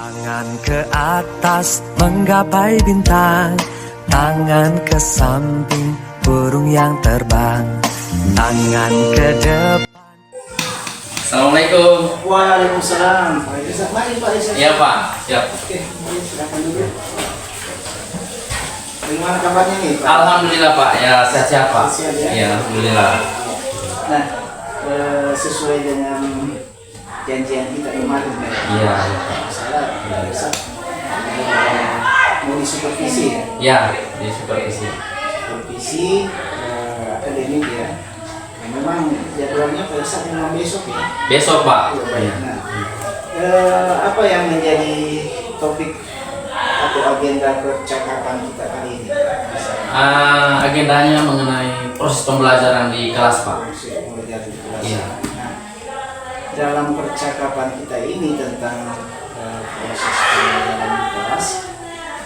Tangan ke atas menggapai bintang, tangan ke samping burung yang terbang, tangan ke depan. Assalamualaikum. Waalaikumsalam. Pak Irsad, mari Pak Irsad. Iya Pak, siap. Oke, mari silakan dulu. Bagaimana kabarnya nih Pak? Alhamdulillah Pak, ya sehat-sehat Pak. Sehat, ya? Iya, alhamdulillah. Nah, sesuai dengan janjian kita kemarin Pak. Iya. Salah, Pak Irsad. Mau disupervisi ya? Ya, di supervisi. Supervisi akademik ya. Memang jadwalnya Pak Irsad memang besok ya? Besok Pak. Iya. Nah, apa yang menjadi topik atau agenda percakapan kita kali ini? Agendanya mengenai proses pembelajaran di kelas Pak. Iya. Nah, dalam percakapan kita ini tentang proses pembelajaran di kelas,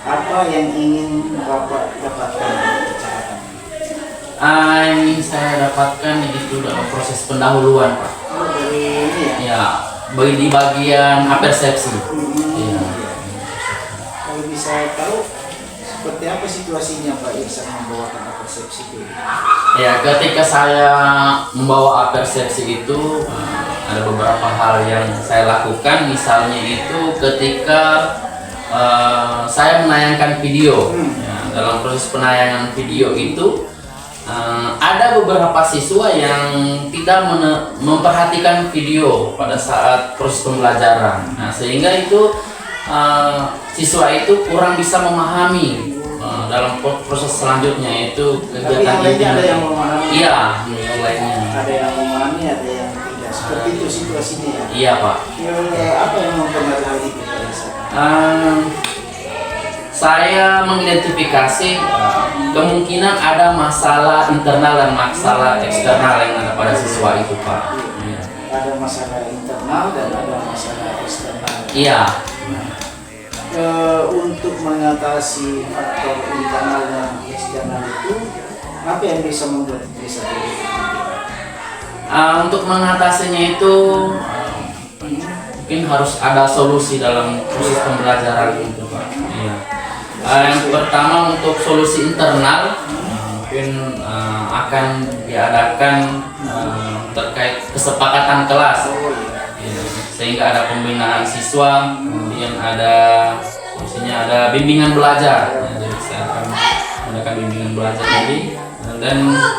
apa yang ingin Bapak dapatkan dari percakapan ini? Ini saya dapatkan itu dalam proses pendahuluan Pak. Oh, dari ini ya? Ya, di bagian apersepsi. Iya. Kalau bisa tahu seperti apa situasinya Pak Irsad membawakan persepsi itu? Ya, ketika saya membawa apersepsi itu ada beberapa hal yang saya lakukan. Misalnya itu ketika saya menayangkan video. Ya, dalam proses penayangan video itu ada beberapa siswa yang tidak memperhatikan video pada saat proses pembelajaran. Nah, sehingga itu siswa itu kurang bisa memahami dalam proses selanjutnya, yaitu kegiatan tapi yang lainnya ada yang memahami. Iya, yang lainnya. Ada yang memahami, ada yang tidak. Seperti itu situasinya ya. Iya Pak. Apa yang mempengaruhi itu Pak Irsad? Saya mengidentifikasi kemungkinan ada masalah internal dan masalah eksternal yang ada pada siswa itu Pak. Iya. Ada masalah internal dan ada masalah eksternal. Iya. Untuk mengatasi faktor internal dan eksternal itu, apa yang bisa membuat bisa begitu? Untuk mengatasinya itu mungkin harus ada solusi dalam proses pembelajaran itu Pak. Iya. Yang pertama, untuk solusi internal mungkin akan diadakan terkait kesepakatan kelas. Ya, sehingga ada pembinaan siswa, kemudian ada solusinya ada bimbingan belajar. Ya, jadi saya akan mengadakan bimbingan belajar ini, dan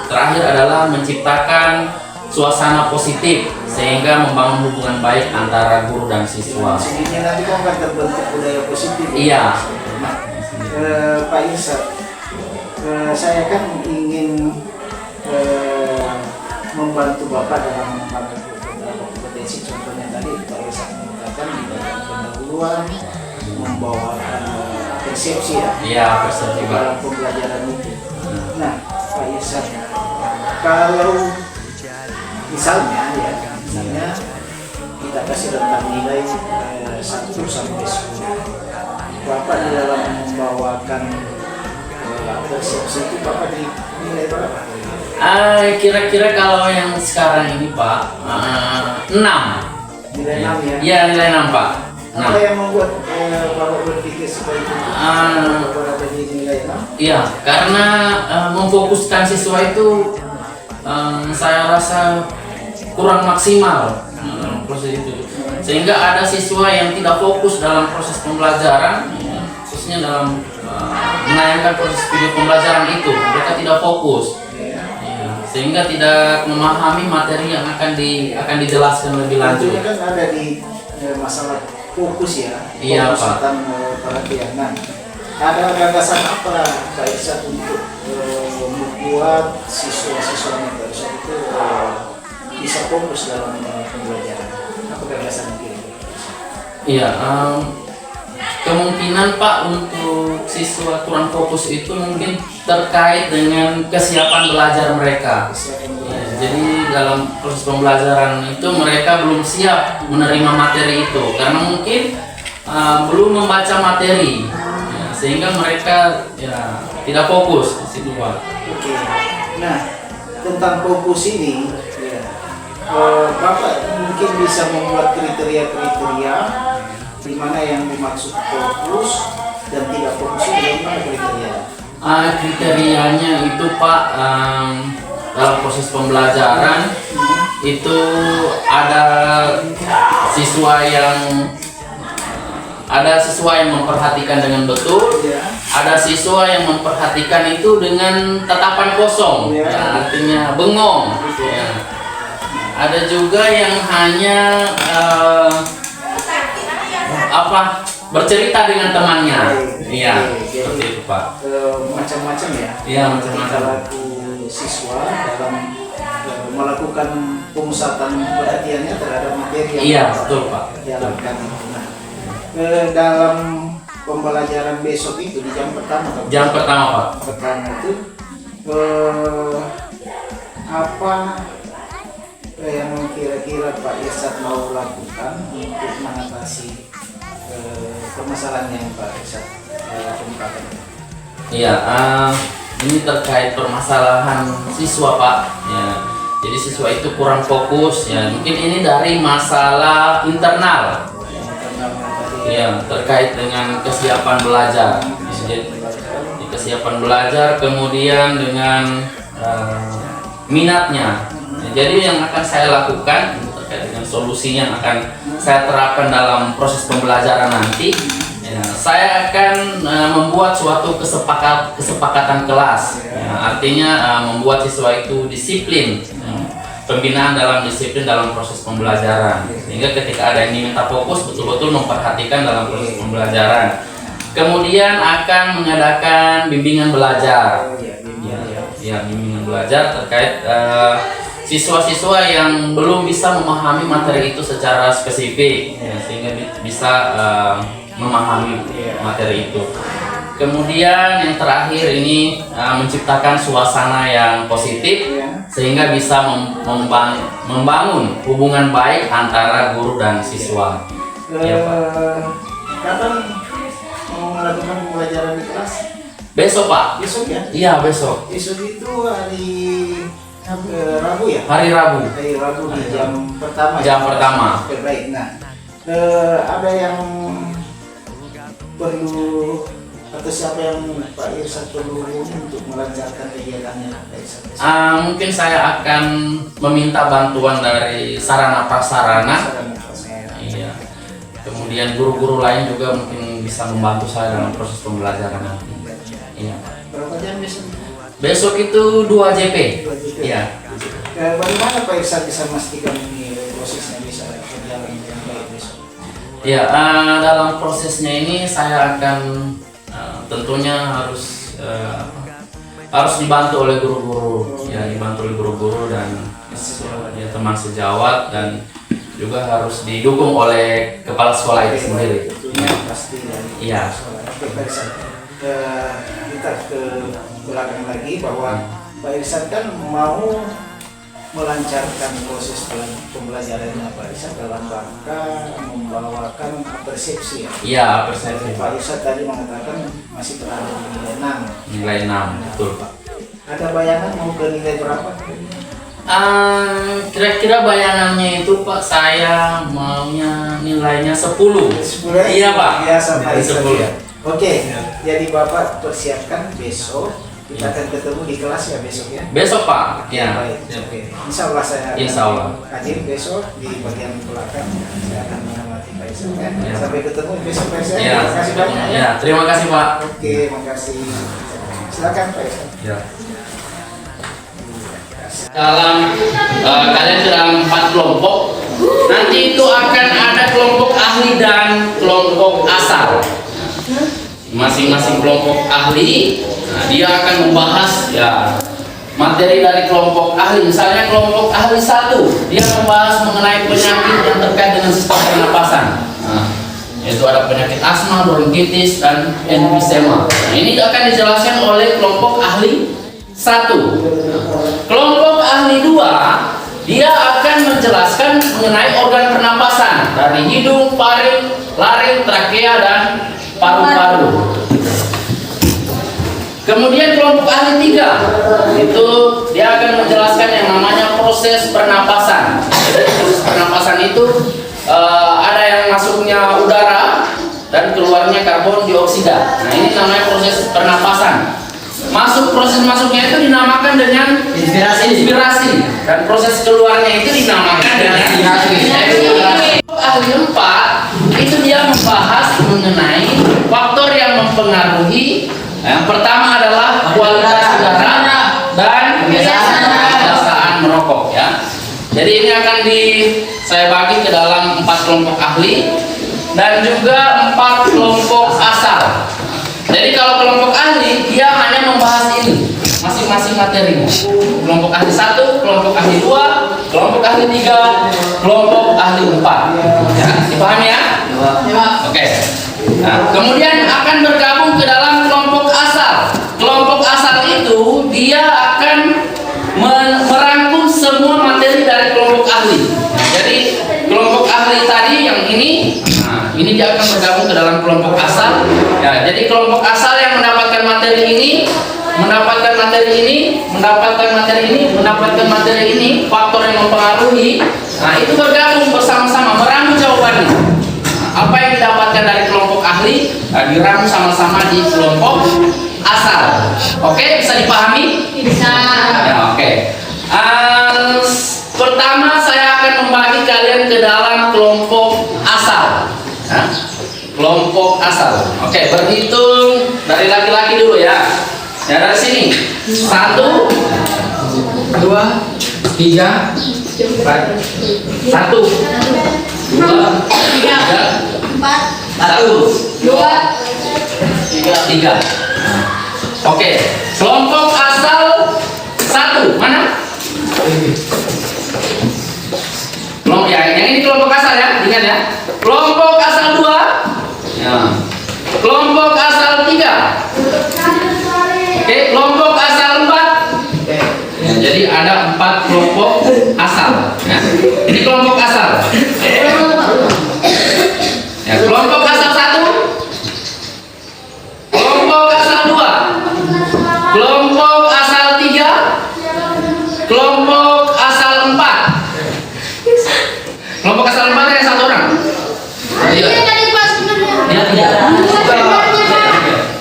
terakhir adalah menciptakan suasana positif sehingga membangun hubungan baik antara guru dan siswa. Sebenarnya nanti kok akan terbentuk budaya positif. Iya. Nah, Pak Irsad, saya kan ingin membantu Bapak dalam mengembangkan beberapa kompetensi. Contohnya tadi Pak Irsad mengatakan di bagian pendahuluan membawakan persepsi ya. Iya, persepsi Pak. Dalam pembelajaran itu. Nah, Pak Irsad, kalau misalnya kita kasih rentang nilai 1 sampai 10. Bapak di dalam membawakan persepsi itu Bapak di nilai berapa? Kira-kira kalau yang sekarang ini Pak, 6. Nilai 6 ya? Iya, nilai 6 Pak. Apa yang membuat Bapak berpikir seperti itu? Bapak berada di nilai 6? Iya, karena memfokuskan siswa itu saya rasa kurang maksimal dalam proses itu, sehingga ada siswa yang tidak fokus dalam proses pembelajaran, khususnya dalam menayangkan proses video pembelajaran itu. Mereka tidak fokus, ya, sehingga tidak memahami materi yang akan dijelaskan lebih lanjut. Tentunya kan ada di masalah fokus ya. Iya fokus Pak. tentang perhatian. Nah, ada gagasan apa Pak Irsad untuk membuat siswa-siswanya Pak Irsad itu bisa fokus dalam pembelajaran? Apa gagasan kira-kira? Iya, kemungkinan Pak untuk siswa kurang fokus itu mungkin terkait dengan kesiapan belajar mereka. Ya, jadi dalam proses pembelajaran itu mereka belum siap menerima materi itu karena mungkin belum membaca materi, ya, sehingga mereka ya tidak fokus di situ Pak. Oke. Nah, tentang fokus ini, ya, Bapak mungkin bisa membuat kriteria-kriteria di mana yang dimaksud fokus dan tidak fokus itu bagaimana kriteria? Kriterianya itu Pak, dalam proses pembelajaran itu ada siswa yang memperhatikan dengan betul, ada siswa yang memperhatikan itu dengan tatapan kosong, artinya bengong. Ada juga yang hanya bercerita dengan temannya. Iya, seperti itu Pak. Macam-macam ya. Iya, macam-macam. Perilaku siswa dalam melakukan pemusatan perhatiannya terhadap materi yang Iya, betul Pak. dijalankan. Nah, dalam pembelajaran besok itu di jam pertama. Jam pertama Pak. Pertama itu apa yang kira-kira Pak Irsad mau lakukan untuk mengatasi permasalahan yang Pak Irsad kemukakan? Iya, ini terkait permasalahan siswa Pak. Ya, jadi siswa itu kurang fokus. Ya, mungkin ini dari masalah internal. Ya, terkait dengan kesiapan belajar. Jadi, kesiapan belajar, kemudian dengan minatnya. Ya, jadi yang akan saya lakukan terkait dengan solusinya yang akan saya terapkan dalam proses pembelajaran nanti. Ya, saya akan membuat suatu kesepakatan kelas. Ya, artinya membuat siswa itu disiplin. Pembinaan dalam disiplin dalam proses pembelajaran, sehingga ketika ada yang diminta fokus betul-betul memperhatikan dalam proses pembelajaran. Kemudian akan mengadakan bimbingan belajar, bimbingan belajar terkait siswa-siswa yang belum bisa memahami materi itu secara spesifik, ya, sehingga bisa memahami materi itu. Kemudian yang terakhir ini menciptakan suasana yang positif sehingga bisa membangun hubungan baik antara guru dan siswa. Ya, Pak. Kapan mau melakukan pembelajaran di kelas? Besok Pak. Besok ya? Iya besok. Besok itu hari Rabu ya? Hari Rabu. Hari Rabu di jam pertama. Jam pertama. Oke, baik. Nah, ada yang perlu atau siapa yang Pak Irsad perlu untuk melancarkan kegiatannya Pak Irsad? Mungkin saya akan meminta bantuan dari sarana prasarana. Iya. Kemudian guru-guru lain juga mungkin bisa membantu saya dalam proses pembelajaran nanti. Iya. Berapa jam besok? Besok itu 2 JP. Iya. Bagaimana Pak Irsad bisa memastikan ini prosesnya bisa berjalan dengan baik besok? Ya, dalam prosesnya ini saya akan tentunya harus dibantu oleh guru-guru, ya dibantu oleh guru-guru dan ya, teman sejawat, dan juga harus didukung oleh kepala sekolah itu sendiri. Tentunya pasti dari Iya. Oke, Pak Irsad. Kita ke belakang lagi bahwa Pak Irsad kan mau melancarkan proses pembelajarannya Pak Irsad dalam rangka membawakan persepsi ya. Iya, persepsi Pak Pak. Irsad tadi mengatakan masih berada di nilai 6. Nilai 6, betul Pak. Ada bayangan mau ke nilai berapa? Kira-kira bayangannya itu Pak, saya maunya nilainya 10. 10 Iya Pak. Biasa Pak Irsad 10. ya. Oke, jadi Bapak persiapkan besok. Kita akan ketemu di kelas ya besok ya. Besok Pak. Ya. Baik. Oke. Insya Allah saya akan Insya Allah. hadir besok di bagian belakang. Saya akan mengamati Pak Irsad ya. Ya. Sampai ketemu besok Pak Irsad. Ya, Terima kasih banyak ya. ya, terima kasih Pak. Oke, makasih. Silakan Pak Irsad. Ya. Dalam kalian dalam 4 kelompok, nanti itu akan ada kelompok ahli dan kelompok asal. Masing-masing kelompok ahli, dia akan membahas ya materi dari kelompok ahli. Misalnya kelompok ahli 1, dia membahas mengenai penyakit yang terkait dengan sistem pernapasan. Yaitu ada penyakit asma, bronkitis, dan emfisema. Ini akan dijelaskan oleh kelompok ahli 1. Kelompok ahli 2, dia akan menjelaskan mengenai organ pernapasan dari hidung, faring, laring, trakea, dan paru-paru. Kemudian kelompok ahli 3, itu dia akan menjelaskan yang namanya proses pernapasan. Jadi proses pernapasan itu ada yang masuknya udara dan keluarnya karbon dioksida. Nah, ini namanya proses pernapasan. Proses masuknya itu dinamakan dengan inspirasi dan proses keluarnya itu dinamakan dengan ekspirasi. Ahli 4 itu dia membahas mengenai faktor yang mempengaruhi. Yang pertama adalah kualitas udara dan kebiasaan merokok, ya. Jadi ini akan saya bagi ke dalam 4 kelompok ahli dan juga 4 kelompok asal. Jadi kalau kelompok ahli dia hanya membahas ini masing-masing materinya. Kelompok ahli 1, kelompok ahli 2, kelompok ahli 3, kelompok ahli 4. Ya, dipahami ya? Oke. Nah, kemudian akan bergabung ke dalam kelompok asal. Kelompok asal itu dia akan merangkum semua materi dari kelompok ahli. Jadi kelompok ahli tadi yang ini, nah, ini dia akan bergabung ke dalam kelompok asal. Ya, jadi kelompok asal yang mendapatkan materi ini, mendapatkan materi ini, mendapatkan materi ini, mendapatkan materi ini, faktor yang mempengaruhi. Nah, itu bergabung bersama-sama meramu jawabannya. Nah, apa yang didapatkan dari kelompok ahli, diramu sama-sama di kelompok asal. Oke, bisa dipahami? Bisa. Ya, oke. Pertama saya akan membagi kalian ke dalam kelompok asal. Ya, kelompok asal. Oke, berhitung dari laki-laki dulu ya. Ya, dari sini. 1, 2, 3, 4. 1, 2, 3, 4, 1, 2, 3. Oke, kelompok asal 1 mana? Ya, yang ini kelompok asal ya, ingat ya. Kelompok asal 2, ya. Kelompok asal 3. Oke, kelompok asal 4. Ya, jadi ada 4 kelompok asal. Ya. Ini kelompok asal. Ya, kelompok asal 1, kelompok asal 2, kelompok asal 3, kelompok asal 4. Kelompok asal 4 ada 1 orang. Iya. Iya.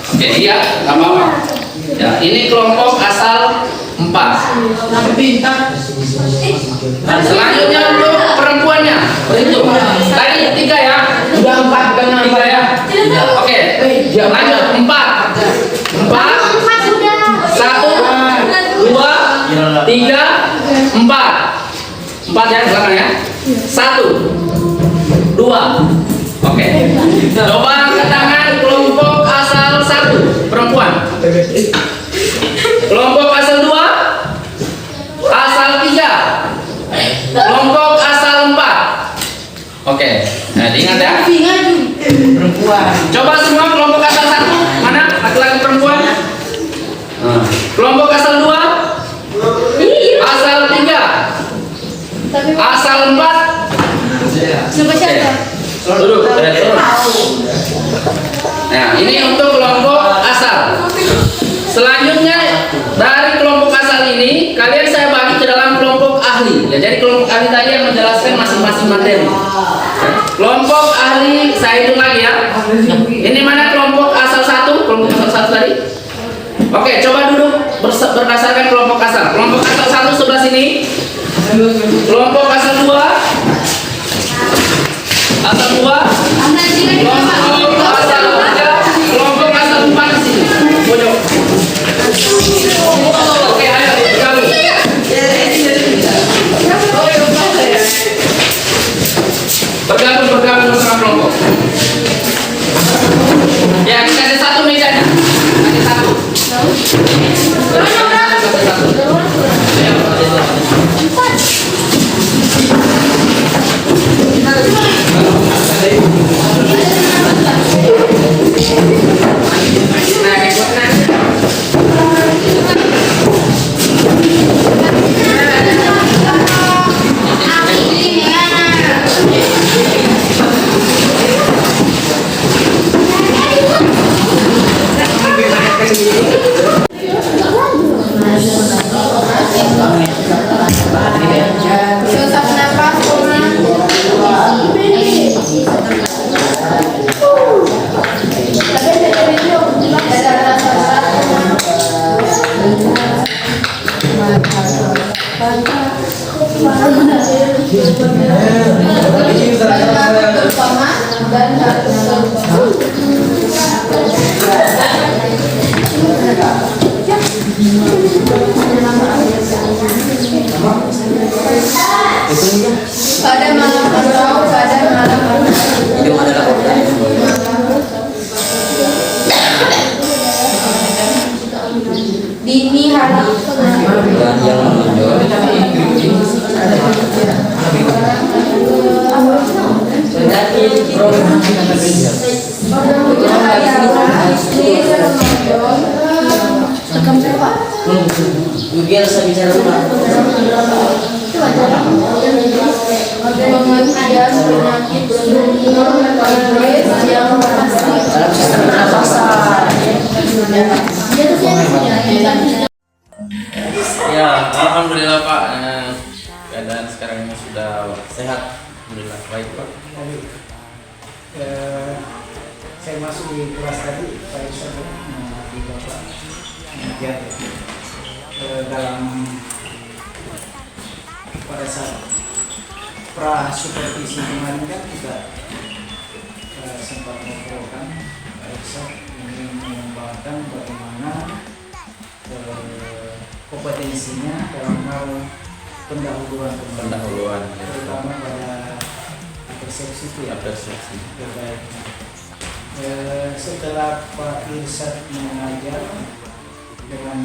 Oke, iya, nggak apa-apa. Ya, ini kelompok asal 4. Dan selanjutnya untuk perempuannya, berhitung. Tadi 3 ya. Sudah 4 kan? 3 ya. Oke, lanjut 4. 4. 1, 2, 3, 4. 4 ya, belakang ya. 1, 2. Oke. Coba angkat tangan kelompok asal 1, perempuan. Kelompok asal 2, asal 3, kelompok asal 4. Oke. Nah, diingat ya. Perempuan. Coba semua kelompok asal 1, mana? Laki-laki perempuan. Kelompok asal 2, asal 3, asal 4. Duduk. Nah, ini untuk kelompok asal. Selanjutnya dari kelompok asal ini kalian saya bagi ke dalam kelompok ahli. Ya, jadi kelompok ahli tadi yang menjelaskan masing-masing materi. Kelompok ahli saya hitung lagi ya. Ini mana kelompok asal 1? Kelompok asal 1 tadi. Oke, coba duduk berdasarkan kelompok asal. Kelompok asal 1 sebelah sini. Kelompok asal 2, asal 2, kelompok asal 3, kelompok asal 4 di sini. Pojok. Oke, ayo bergabung. Bergabung bersama kelompok. Ya, dikasih 1 mejanya. Kasih 1. Biar saya bicara dulu. Pengertian penyakit struktur yang pasti Dalam sistem pernafasan. Ya, alhamdulillah Pak. Keadaan sekarang ini sudah sehat. Alhamdulillah baik Pak. Tadi saya masuk di kelas tadi, Pak Irsyad mengerti Bapak mengajar dalam pada saat pra supervisi kemarin kan kita sempat ngobrolkan Pak Irsyad ingin mengembangkan bagaimana kompetensinya dalam hal pendahuluan terutama pada persepsi itu ya. Persepsi. Baik. Setelah Pak Irsyad mengajar dengan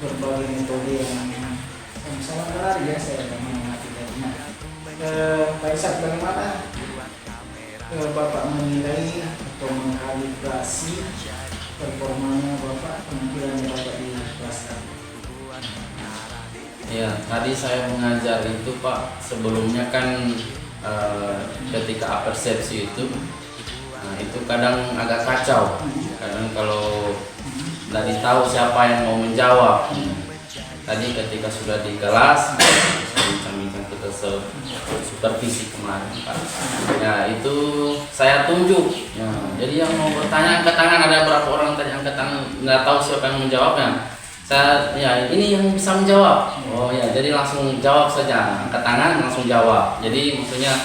berbagai metode yang sangat menarik ya, saya mengamati darinya. Pak Irsyad, bagaimana Bapak menilai atau mengkalibrasi performanya Bapak, penampilannya Bapak di kelas tadi? Ya, tadi saya mengajar itu Pak, sebelumnya kan ketika persepsi itu, nah itu kadang agak kacau. Kadang kalau tidak tahu siapa yang mau menjawab. Tadi ketika sudah di kelas, bincang-bincang kita supervisi kemarin Pak. Ya itu saya tunjuk. Ya, jadi yang mau bertanya angkat tangan, ada berapa orang tadi angkat tangan, nggak tahu siapa yang menjawabnya. Saya ya ini yang bisa menjawab. Oh ya, jadi langsung jawab saja, angkat tangan langsung jawab. Jadi maksudnya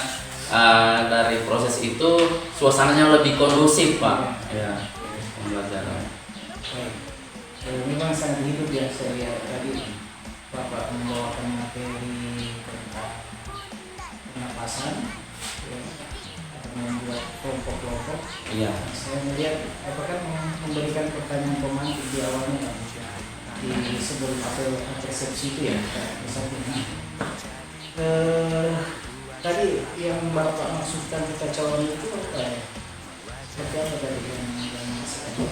dari proses itu suasananya lebih kondusif Pak. Ya, pembelajaran. Baik. Memang sangat hidup ya, saya lihat tadi Bapak membawakan materi tentang pernapasan, ya, membuat kelompok-kelompok. Iya. Saya melihat apakah memberikan pertanyaan pemantik di awalnya di sebelum persepsi itu ya, misalnya. Tadi yang Bapak maksudkan kekacauan itu apa ya? Seperti apa tadi yang maksudnya?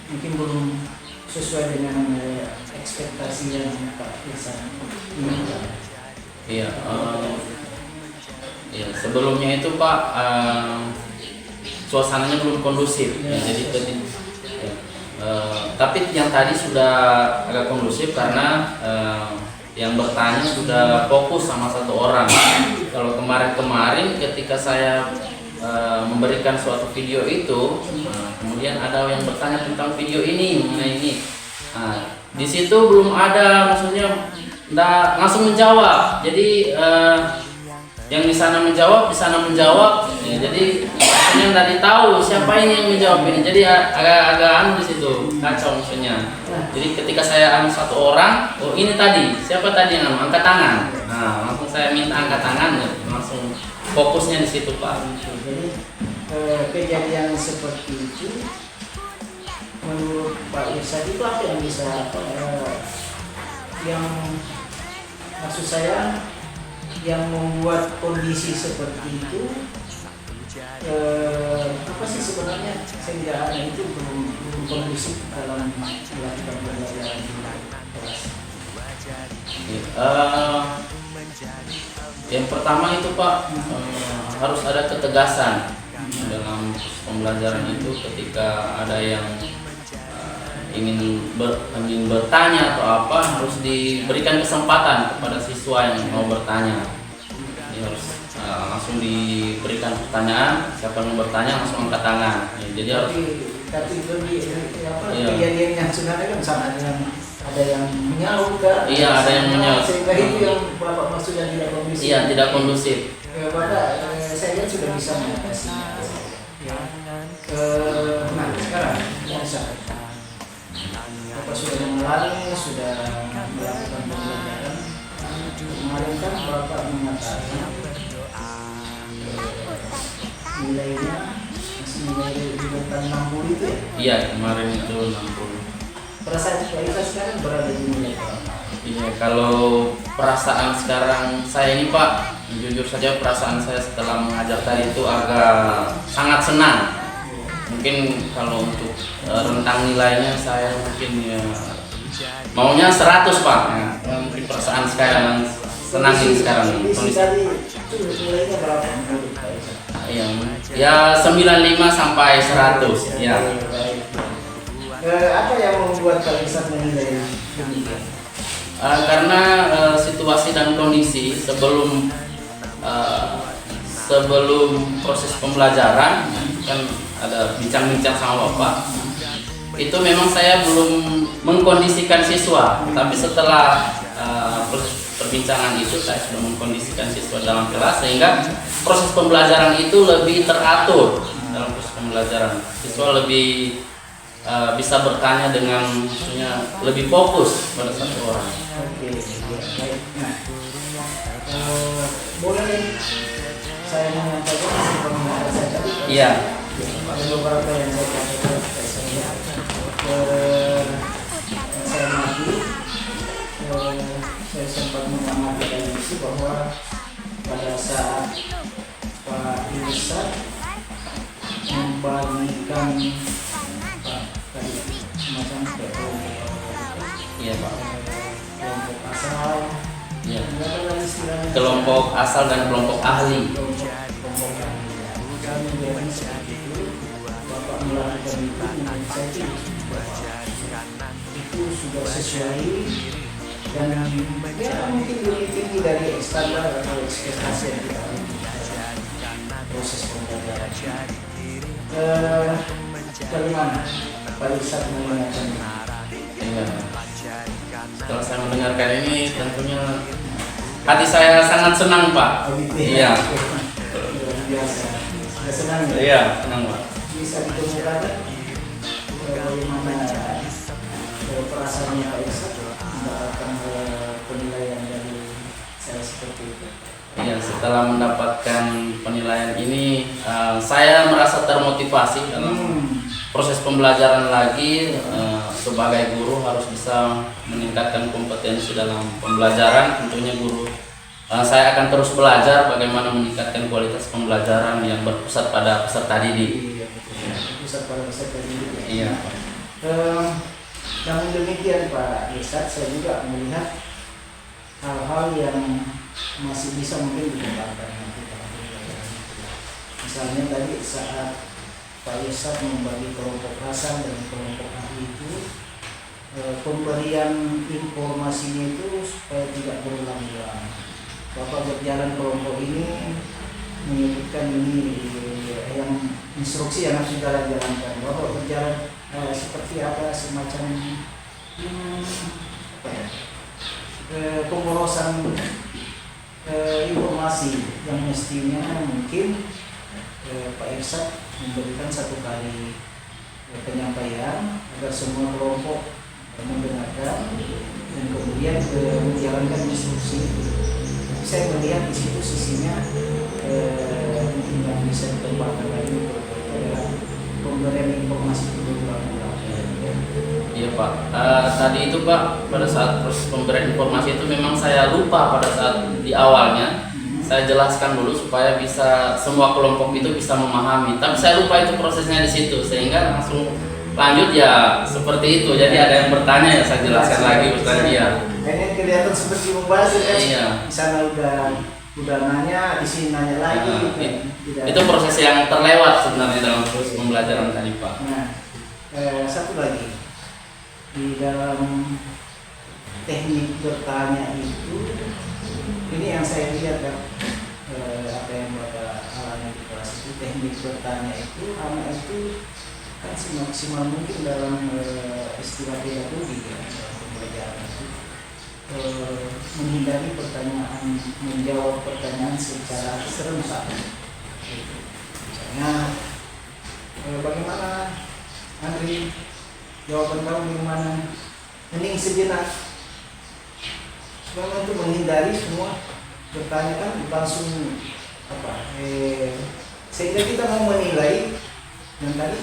Mungkin belum sesuai dengan ekspektasi yang Pak Irsyad inginkan. Iya. Ya, sebelumnya itu Pak suasananya belum kondusif. Ya, jadi tapi yang tadi sudah agak kondusif karena yang bertanya sudah fokus sama satu orang. Kalau kemarin ketika saya memberikan suatu video itu, kemudian ada yang bertanya tentang video ini, mengenai ini. Nah, di situ belum ada, maksudnya nggak langsung menjawab. Jadi yang di sana menjawab, ya, jadi maksudnya nggak tahu siapa ini yang menjawab ini. Jadi agak anu di situ, kacau maksudnya. Jadi ketika saya anu satu orang, oh ini tadi, siapa tadi yang angkat tangan? Nah, langsung saya minta angkat tangan, ya, langsung fokusnya di situ Pak. Jadi kejadian seperti itu menurut Pak Irsyad itu apa yang bisa yang maksud saya yang membuat kondisi seperti itu apa sih sebenarnya, sehingga itu belum kondusif dalam melakukan pembelajaran di kelas? Yang pertama itu Pak, harus ada ketegasan dalam pembelajaran itu. Ketika ada yang ingin bertanya atau apa, harus diberikan kesempatan kepada siswa yang mau bertanya. Jadi harus langsung diberikan pertanyaan, siapa yang mau bertanya langsung angkat tangan. Ya, jadi harus. Tapi lebih apa? Iya. Kejadian yang sebenarnya kan sama dengan ada yang menyaut kan? Iya, ada yang menyaut. Sehingga itu yang Bapak maksudnya tidak kondusif. Iya, tidak kondusif. Ya, Bapak saya lihat sudah bisa mengatasi. Ya. Nah sekarang yang saya Bapak sudah mengulangi, sudah melakukan pembelajaran. Kemarin kan Bapak mengatakan nilainya masih nilai di rentang 60 itu ya? Iya, kemarin itu 60. Perasaan kita sekarang berada di nilai berapa? Iya, kalau perasaan sekarang saya ini Pak, jujur saja perasaan saya setelah mengajar tadi itu agak sangat senang. Mungkin kalau untuk rentang nilainya saya mungkin ya maunya 100 Pak. Ya, mungkin perasaan sekarang senangin sekarang Kondisi kondisi. tadi itu nilainya berapa menurut Pak Irsad? Ya 95 sampai 100 ya. Baik. Apa yang membuat Pak Irsad menilai demikian? Karena situasi dan kondisi sebelum proses pembelajaran kan ada bincang-bincang sama Bapak, itu memang saya belum mengkondisikan siswa, tapi setelah proses perbincangan itu saya sudah mengkondisikan siswa dalam kelas sehingga proses pembelajaran itu lebih teratur. Dalam proses pembelajaran siswa lebih bisa bertanya dengan maksudnya lebih fokus pada satu orang. Oke, baik. Nah, boleh saya menyampaikan pengalaman saya tadi? Iya. Ada beberapa yang saya sampaikan saya mati. Saya sempat mengamati dari isu bahwa pada saat Pak Irsad membagikan tadi semacam Iya Pak. kelompok asal, Iya. nggak ada lagi istilahnya. Kelompok asal dan kelompok ahli. Kelompok ahli. Kami jadi seperti itu. Bapak melakukan itu dengan saya itu sudah sesuai dan ya mungkin lebih tinggi dari standar atau ekspektasi yang kita proses pembelajaran. Bagaimana Pak Irsad mengenai Iya. Setelah saya mendengarkan ini tentunya hati saya sangat senang Pak. Iya. Luar biasa. Sudah senang ya? Iya, senang Pak. Bisa ditemukan bagaimana perasaannya Pak Irsad mendapatkan penilaian dari saya seperti itu. Iya, setelah mendapatkan penilaian ini saya merasa termotivasi dalam proses pembelajaran lagi. Sebagai guru harus bisa meningkatkan kompetensi dalam pembelajaran. Tentunya guru saya akan terus belajar bagaimana meningkatkan kualitas pembelajaran yang berpusat pada peserta didik. Pusat pada peserta didik. Iya. Namun demikian Pak Irsad, saya juga melihat hal-hal yang masih bisa mungkin dikembangkan nanti dalam pembelajaran itu. Misalnya tadi saat Pak Irsad membagi kelompok asal dan kelompok ahli itu, pemberian informasinya itu supaya tidak berulang-ulang. Bapak berjalan kelompok ini menyebutkan ini yang instruksi yang harus kita jalankan. Bapak berjalan seperti apa semacam pemborosan informasi yang mestinya mungkin Pak Irsad memberikan satu kali penyampaian agar semua kelompok mendengarkan dan kemudian menjalankan instruksi. Saya melihat di situ sisinya mungkin yang bisa dikembangkan lagi adalah pemberian informasi itu berulang-ulang. Iya Pak. Tadi itu Pak, pada saat proses pemberian informasi itu memang saya lupa pada saat di awalnya. Saya jelaskan dulu supaya bisa semua kelompok itu bisa memahami. Tapi saya lupa itu prosesnya di situ sehingga langsung lanjut ya seperti itu. Jadi ada yang bertanya ya saya jelaskan lagi Ustaz dia. Ini kelihatan seperti membahas ya. Iya. Di sana udah nanya, di sini nanya lagi. Itu proses yang terlewat sebenarnya dalam proses pembelajaran tadi Pak. Nah, satu lagi di dalam teknik bertanya itu, ini yang saya lihat kan, apa yang Bapak alami di kelas itu, teknik bertanya itu anak itu kan semaksimal mungkin dalam istilah pedagogik ya, dalam pembelajaran itu menghindari pertanyaan, menjawab pertanyaan secara serentak. Misalnya, bagaimana Andri, jawaban kamu gimana? Hening sejenak. Memang itu menghindari semua bertanya kan langsung apa? Sehingga kita mau menilai yang tadi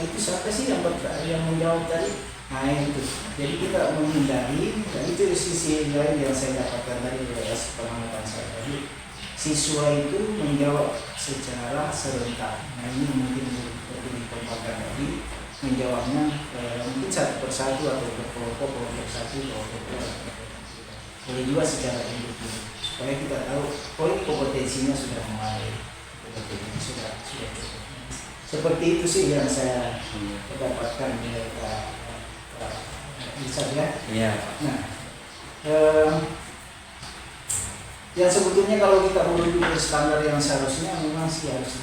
itu siapa sih yang menjawab tadi? Nah itu. Jadi kita menghindari, dan itu sisi lain yang saya dapatkan dari pengamatan saya tadi. Siswa itu menjawab secara serentak. Nah ini mungkin menjawabnya mungkin satu persatu atau kelompok satu kelompok dua. Boleh juga secara individu supaya kita tahu ini kompetensinya sudah mulai, kompetensinya sudah cukup. Seperti itu sih yang saya dapatkan dari Pak Richard ya. Iya. Nah, ya sebetulnya kalau kita menuju ke standar yang seharusnya memang sih harus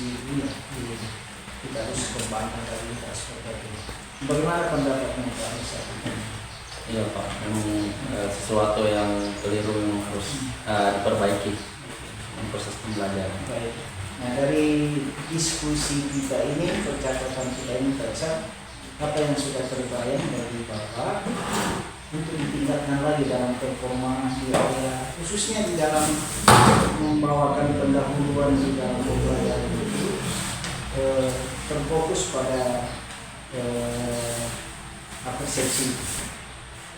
kita harus kembangkan dari kita seperti itu. Bagaimana pendapatnya Pak Richard? Iya Pak, memang sesuatu yang keliru yang harus diperbaiki dalam proses pembelajaran. Baik. Nah dari diskusi kita ini, percakapan kita ini terasa apa yang sudah terbayang dari Bapak untuk ditingkatkan lagi dalam performa di area, khususnya di dalam membawakan pendahuluan di dalam pembelajaran itu terfokus pada persepsi.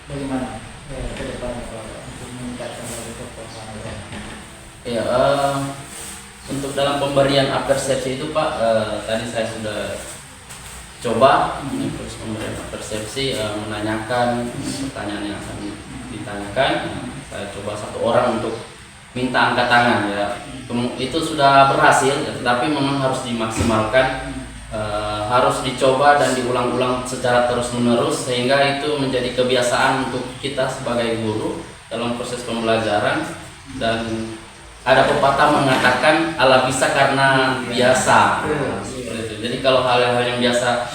Bagaimana ke depannya Pak untuk meningkatkan lagi performa? Ya, untuk dalam pemberian persepsi itu Pak, tadi saya sudah coba terus pemberian persepsi, menanyakan pertanyaan yang akan ditanyakan. Saya coba satu orang untuk minta angkat tangan ya. Itu sudah berhasil, tetapi memang harus dimaksimalkan, harus dicoba dan diulang-ulang secara terus-menerus sehingga itu menjadi kebiasaan untuk kita sebagai guru dalam proses pembelajaran. Dan ada pepatah mengatakan ala bisa karena biasa. Seperti itu. Jadi kalau hal-hal yang biasa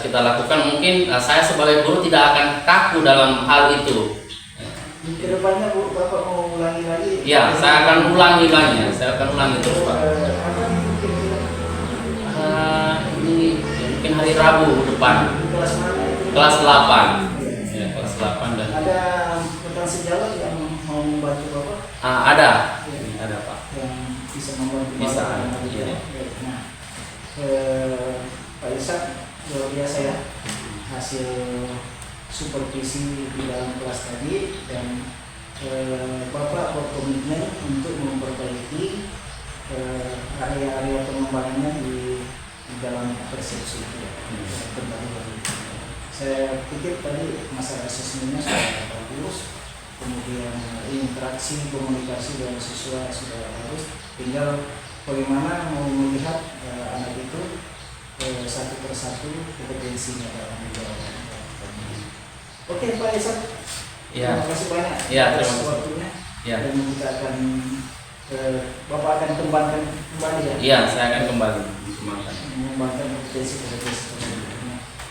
kita lakukan, mungkin saya sebagai guru tidak akan kaku dalam hal itu. Di depannya Bu, Bapak mau ulangi lagi? Ya, saya akan ulangi lagi. Saya akan ulangi terus Pak. Ini mungkin hari Rabu depan. Kelas mana itu? Kelas 8. Ya, kelas 8 dan Ada rekan sejawat yang mau membantu Bapak? ada Pak. Yang bisa membantu Bisa, Bapak? iya. Nah, Pak Ishak, luar biasa ya hasil supervisi di dalam kelas tadi, dan Bapak berkomitmen untuk memperbaiki area-area pengembangannya di dalam persepsi itu ya. Kembali lagi. Saya pikir tadi masalah asesmennya sudah bagus, kemudian interaksi komunikasi dengan siswa sudah bagus, tinggal bagaimana mau melihat anak itu satu persatu kompetensinya dalam menjawab. Oke Pak Ishak, Ya. terima kasih banyak Ya, atas terima kasih. waktunya. Ya. Dan kita akan Bapak akan kembangkan kembali ya. Iya, saya akan kembali mengembangkan. Mengembangkan kompetensi tersebut.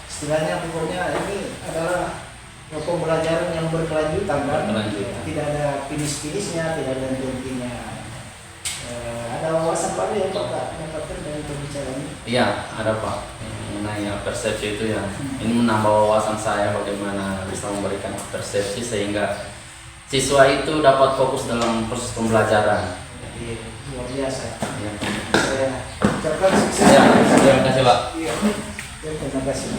Istilahnya pokoknya ini adalah pembelajaran yang berkelanjutan kan. Berkelanjutan. Tidak ada finish-finishnya, tidak ada hentinya. Ada wawasan baru yang Bapak dapatkan dari pembicaraan ini. Iya, ada Pak. Mengenai persepsi itu ya. Ini menambah wawasan saya bagaimana bisa memberikan persepsi sehingga siswa itu dapat fokus dalam proses pembelajaran. Jadi luar biasa. Ya. Saya ucapkan sukses. Ya, terima kasih Pak. Iya. Terima kasih.